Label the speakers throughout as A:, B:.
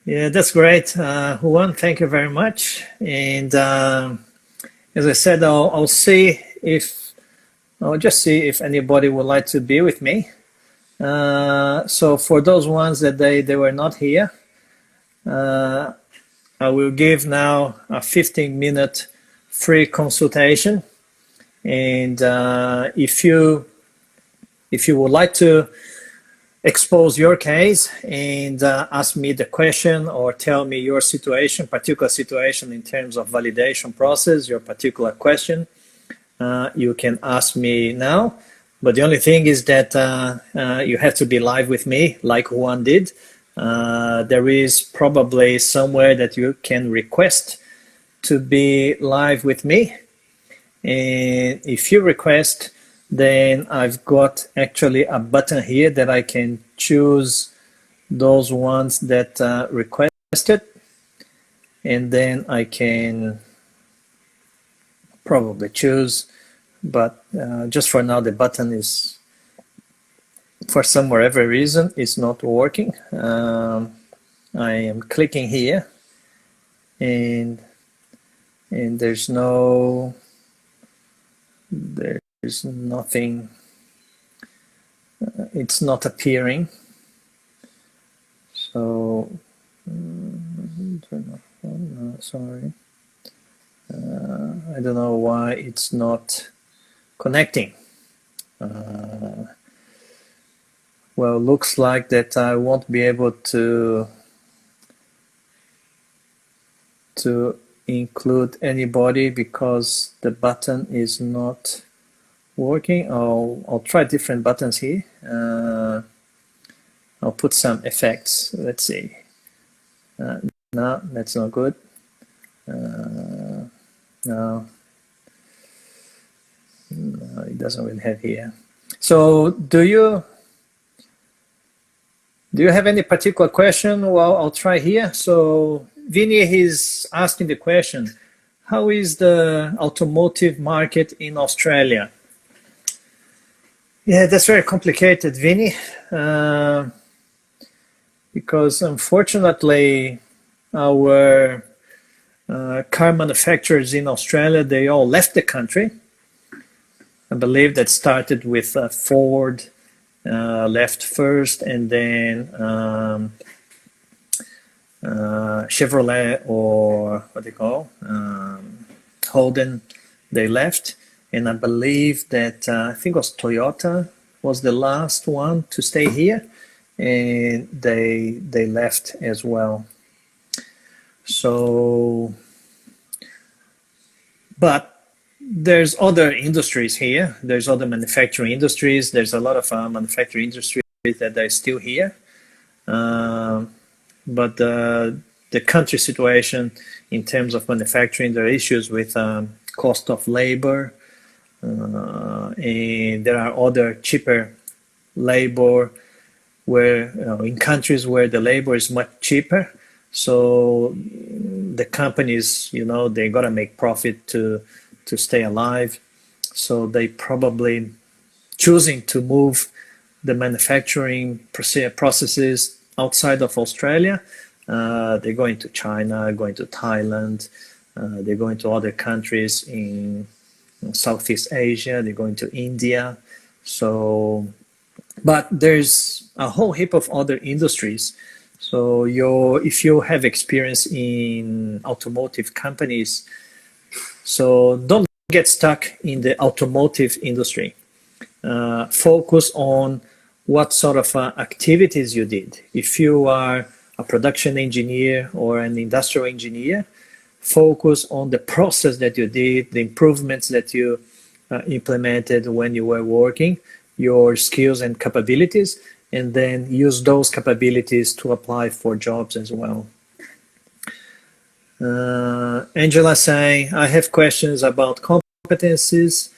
A: Yeah, that's great. Juan, thank you very much. And as I said, I'll just see if anybody would like to be with me. So for those ones that they were not here, uh, I will give now a 15-minute free consultation. And if you would like to expose your case and ask me the question or tell me your situation, particular situation in terms of validation process, your particular question, you can ask me now. But the only thing is that you have to be live with me, like Juan did. There is probably somewhere that you can request to be live with me. And if you request, then I've got actually a button here that I can choose those ones that requested. And then I can probably choose, but just for now, the button is, for some whatever reason, is not working. I am clicking here, and there's nothing, it's not appearing. So, sorry. I don't know why it's not connecting. Well, looks like that I won't be able to include anybody because the button is not working. I'll try different buttons here. I'll put some effects. Let's see. No, that's not good. No, it doesn't really have here. So do you have any particular question? Well, I'll try here. So Vinny, he's asking the question, how is the automotive market in Australia? Yeah, that's very complicated, Vinny, because unfortunately our car manufacturers in Australia, they all left the country. I believe that started with Ford left first, and then Chevrolet, or what they call Holden, they left. And I believe that I think it was Toyota was the last one to stay here, and they left as well. So, but there's other industries here. There's other manufacturing industries. There's a lot of manufacturing industries that are still here. But the country situation in terms of manufacturing, there are issues with cost of labor, and there are other cheaper labor where in countries where the labor is much cheaper. So the companies, they gotta make profit to stay alive. So they probably choosing to move the manufacturing processes outside of Australia. They're going to China, going to Thailand, they're going to other countries in Southeast Asia, they're going to India. So, but there's a whole heap of other industries. So if you have experience in automotive companies, so don't get stuck in the automotive industry. Focus on what sort of activities you did. If you are a production engineer or an industrial engineer, focus on the process that you did, the improvements that you implemented when you were working, your skills and capabilities, and then use those capabilities to apply for jobs as well. Angela saying, I have questions about competencies,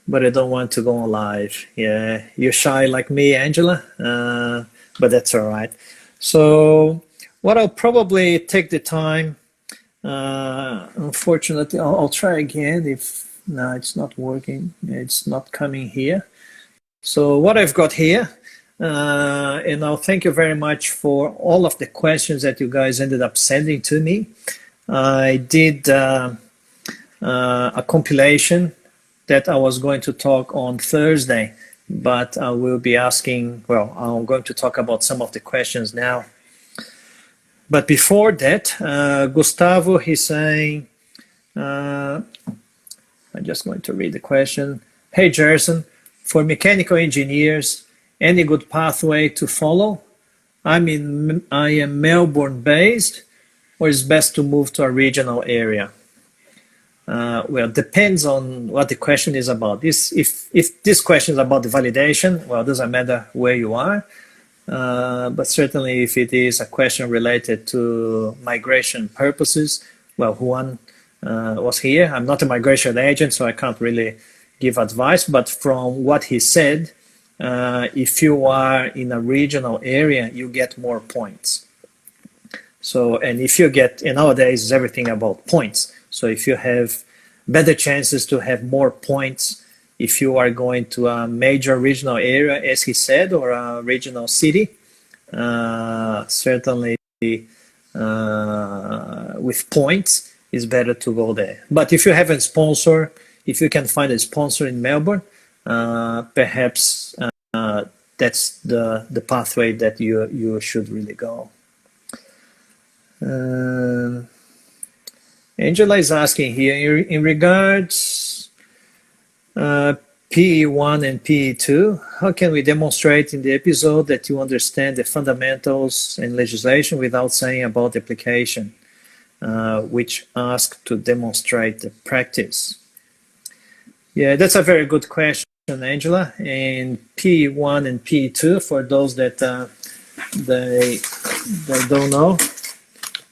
A: but I don't want to go on live. Yeah, you're shy like me, Angela, but that's all right. So what I'll probably take the time, unfortunately, I'll try again. No, it's not working. It's not coming here. So what I've got here, And I'll thank you very much for all of the questions that you guys ended up sending to me. I did a compilation that I was going to talk on Thursday, but I will be asking, well, I'm going to talk about some of the questions now. But before that, Gustavo, he's saying, I'm just going to read the question. Hey, Gerson, for mechanical engineers, any good pathway to follow? I am Melbourne based, or is best to move to a regional area? Well, depends on what the question is about. If this question is about the validation, well, it doesn't matter where you are. But certainly if it is a question related to migration purposes, well, Juan was here. I'm not a migration agent, so I can't really give advice, but from what he said, if you are in a regional area, you get more points. So, and if you get, and nowadays is everything about points. So if you have better chances to have more points if you are going to a major regional area, as he said, or a regional city, certainly with points, it's better to go there. But if you have a sponsor, if you can find a sponsor in Melbourne, perhaps that's the pathway that you should really go. Angela is asking here, in regards PE1 and PE2, how can we demonstrate in the episode that you understand the fundamentals and legislation without saying about the application, which ask to demonstrate the practice? Yeah, that's a very good question, Angela. And PE1 and PE2, for those that they don't know,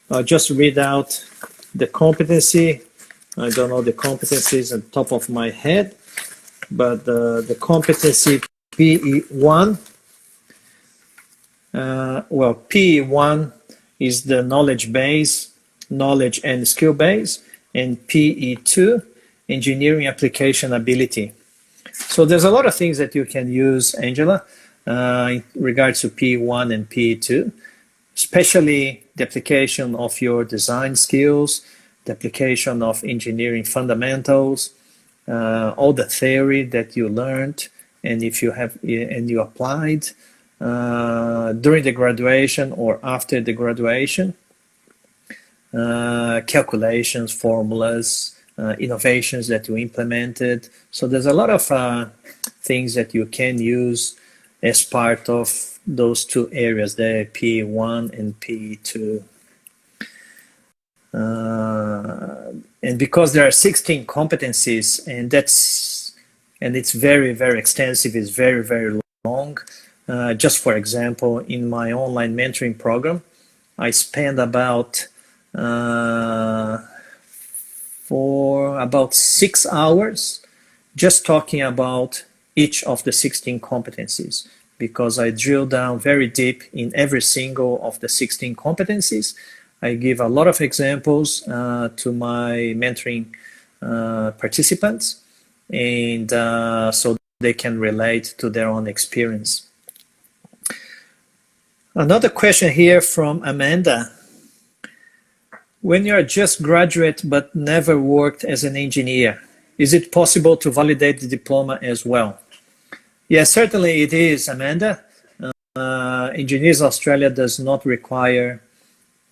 A: I'll just read out the competency. I don't know the competencies on top of my head, but the competency PE1, well, PE1 is the knowledge base, knowledge and skill base, and PE2, engineering application ability. So there's a lot of things that you can use, Angela, in regards to PE1 and PE2, especially the application of your design skills, the application of engineering fundamentals, all the theory that you learned, and if you have and you applied during the graduation or after the graduation, calculations, formulas, innovations that you implemented. So there's a lot of things that you can use as part of those two areas there, PE1 and PE2. And because there are 16 competencies, and it's very, very extensive, it's very, very long. Just for example, in my online mentoring program, I spend about for about 6 hours just talking about each of the 16 competencies, because I drill down very deep in every single of the 16 competencies. I give a lot of examples to my mentoring participants, and so they can relate to their own experience. Another question here from Amanda. When you are just graduate but never worked as an engineer, is it possible to validate the diploma as well? Yes, certainly it is, Amanda. Engineers Australia does not require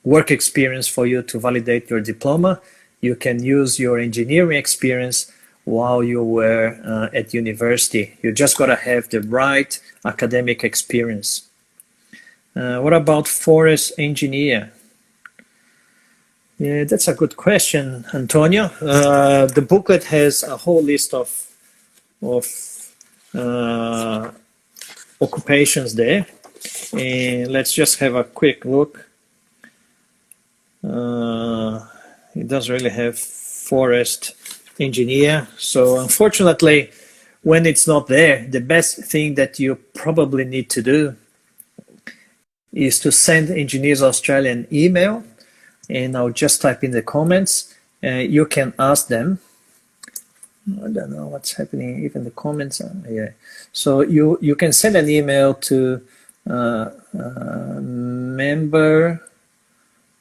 A: work experience for you to validate your diploma. You can use your engineering experience while you were at university. You just got to have the right academic experience. What about forest engineer? Yeah, that's a good question, Antonio. The booklet has a whole list of occupations there, and let's just have a quick look. It doesn't really have forest engineer, so unfortunately, when it's not there, the best thing that you probably need to do is to send Engineers Australia an email, and I'll just type in the comments. You can ask them I don't know what's happening. Even the comments are, yeah. So you can send an email to member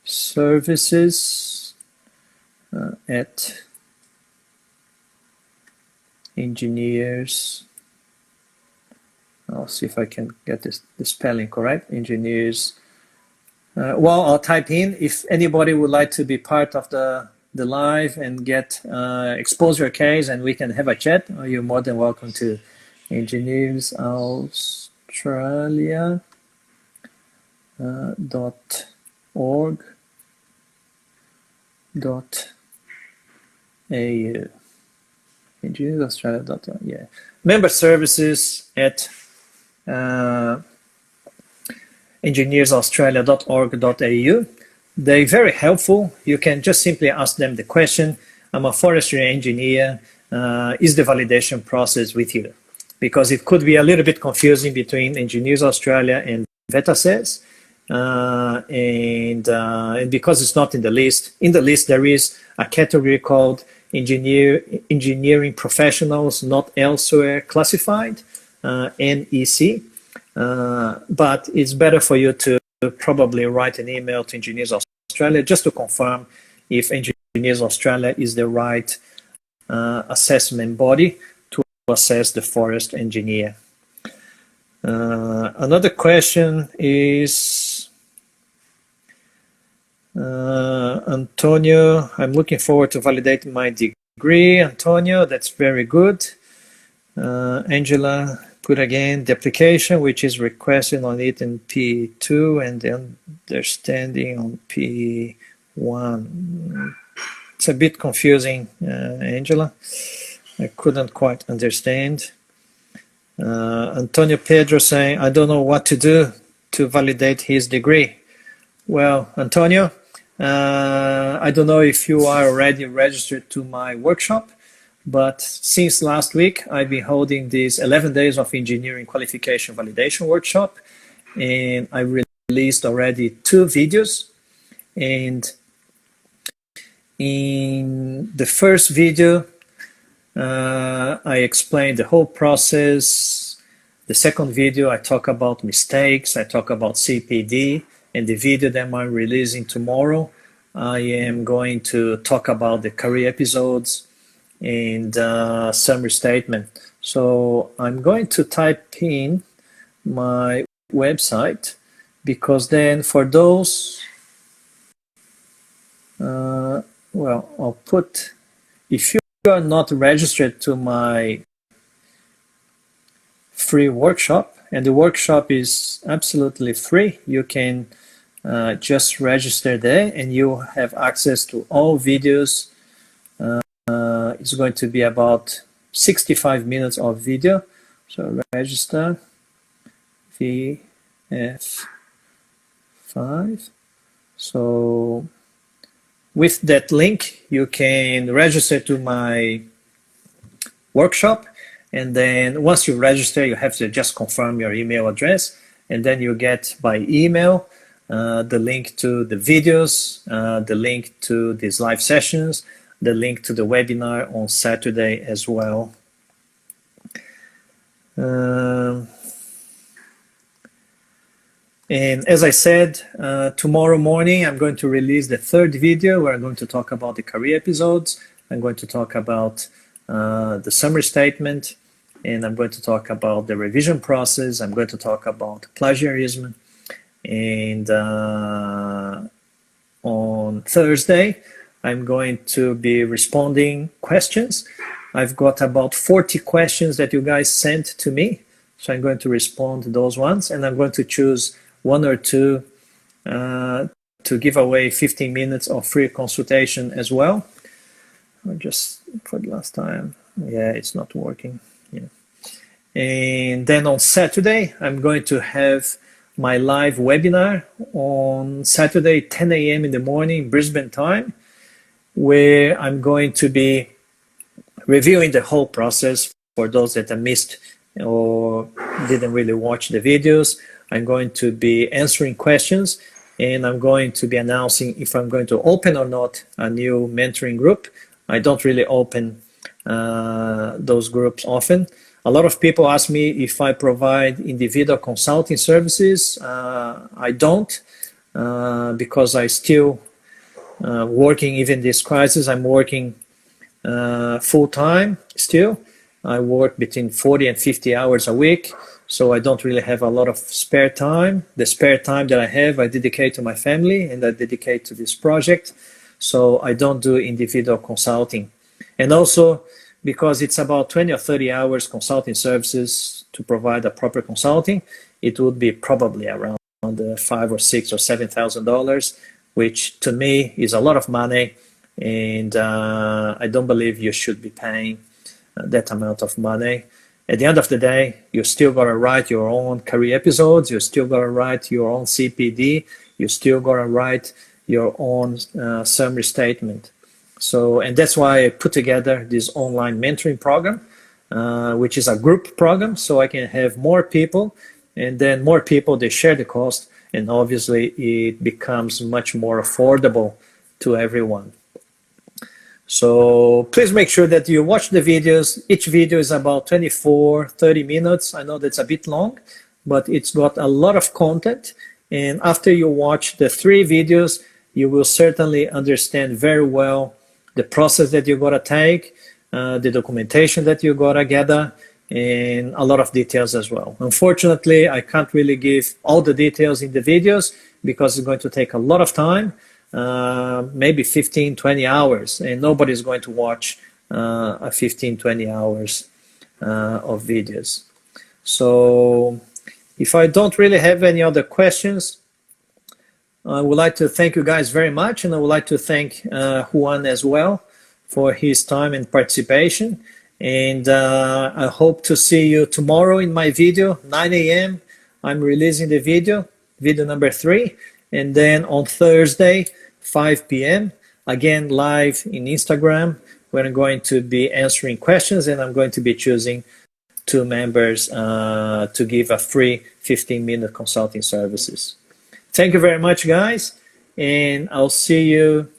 A: services at engineers. I'll see if I can get the spelling correct. Engineers. Well, I'll type in if anybody would like to be part of the live and get expose your case and we can have a chat. You're more than welcome to Engineers Australia .org .au. Engineers Australia yeah. Member services at engineersaustralia.org.au. They're very helpful. You can just simply ask them the question, I'm a forestry engineer, is the validation process with you? Because it could be a little bit confusing between Engineers Australia and VETASES. And because it's not in the list there is a category called engineering professionals not elsewhere classified, NEC. But it's better for you to probably write an email to Engineers Australia just to confirm if Engineers Australia is the right assessment body to assess the forest engineer. Another question is, Antonio, I'm looking forward to validating my degree. Antonio, that's very good. Angela, good again. The application which is requested on it in P2 and the understanding on P1. It's a bit confusing, Angela. I couldn't quite understand. Antonio Pedro saying, I don't know what to do to validate his degree. Well, Antonio, I don't know if you are already registered to my workshop, but since last week, I've been holding these 11 days of engineering qualification validation workshop, and I released already 2 videos. And in the first video, I explained the whole process. The second video, I talk about mistakes, I talk about CPD, and the video that I'm releasing tomorrow, I am going to talk about the career episodes and summary statement. So I'm going to type in my website, because then for those, well, I'll put, if you are not registered to my free workshop, and the workshop is absolutely free, you can just register there and you have access to all videos. It's going to be about 65 minutes of video. So register VF5. So with that link, you can register to my workshop. And then once you register, you have to just confirm your email address. And then you get by email the link to the videos, the link to these live sessions, the link to the webinar on Saturday as well. And as I said, tomorrow morning, I'm going to release the 3rd video where I'm going to talk about the career episodes. I'm going to talk about the summary statement, and I'm going to talk about the revision process. I'm going to talk about plagiarism. And on Thursday, I'm going to be responding questions. I've got about 40 questions that you guys sent to me. So I'm going to respond to those ones, and I'm going to choose 1 or 2 to give away 15 minutes of free consultation as well. Just for the last time, yeah, it's not working. Yeah. And then on Saturday, I'm going to have my live webinar on Saturday, 10 a.m. in the morning, Brisbane time, where I'm going to be reviewing the whole process for those that I missed or didn't really watch the videos. I'm going to be answering questions, and I'm going to be announcing if I'm going to open or not a new mentoring group. I don't really open those groups often. A lot of people ask me if I provide individual consulting services. I don't, because I still working even this crisis. I'm working full-time still. I work between 40 and 50 hours a week, so I don't really have a lot of spare time. The spare time that I have, I dedicate to my family and I dedicate to this project. So I don't do individual consulting. And also, because it's about 20 or 30 hours consulting services to provide a proper consulting, it would be probably around $5,000 or $6,000 or $7,000, which to me is a lot of money, and I don't believe you should be paying that amount of money. At the end of the day, you still gotta write your own career episodes, you still gotta write your own CPD, you still gotta write your own summary statement. So, and that's why I put together this online mentoring program, which is a group program, so I can have more people, and then more people, they share the cost, and obviously it becomes much more affordable to everyone. So please make sure that you watch the videos. Each video is about 24, 30 minutes. I know that's a bit long, but it's got a lot of content. And after you watch the 3 videos, you will certainly understand very well the process that you gotta take, the documentation that you gotta gather, and a lot of details as well. Unfortunately, I can't really give all the details in the videos because it's going to take a lot of time. Maybe 15, 20 hours, and nobody's going to watch 15, 20 hours of videos. So if I don't really have any other questions, I would like to thank you guys very much, and I would like to thank Juan as well for his time and participation. And I hope to see you tomorrow in my video, 9 a.m. I'm releasing the video number 3, and then on Thursday, 5 p.m. again live in Instagram, where I'm going to be answering questions, and I'm going to be choosing 2 members to give a free 15-minute consulting services. Thank you very much, guys, and I'll see you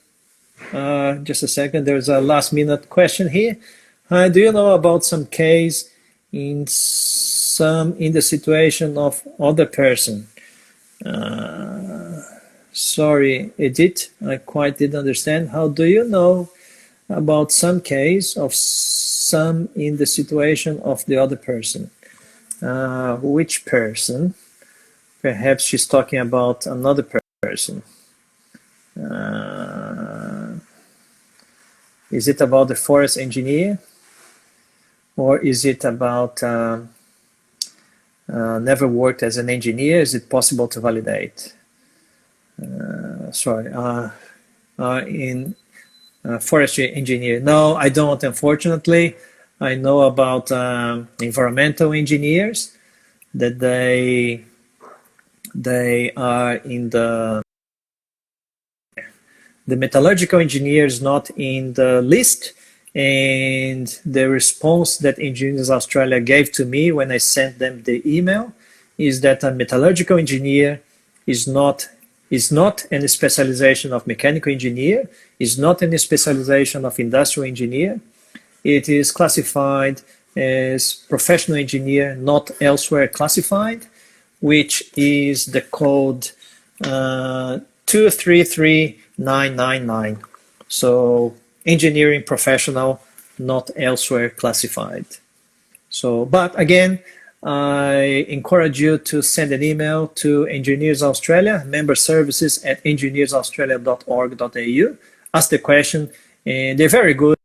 A: just a second. There's a last-minute question here. Do you know about some case in the situation of other person? Sorry, Edith, I quite didn't understand. How do you know about some case of some in the situation of the other person? Which person? Perhaps she's talking about another person. Is it about the forest engineer? Or is it about never worked as an engineer? Is it possible to validate? In forestry engineer. No, I don't, unfortunately. I know about environmental engineers, that they are in the metallurgical engineer is not in the list, and the response that Engineers Australia gave to me when I sent them the email is that a metallurgical engineer is not any specialization of mechanical engineer, is not any specialization of industrial engineer. It is classified as professional engineer, not elsewhere classified, which is the code 233999. So engineering professional, not elsewhere classified. So, but again, I encourage you to send an email to Engineers Australia, member services at engineersaustralia.org.au. Ask the question, and they're very good.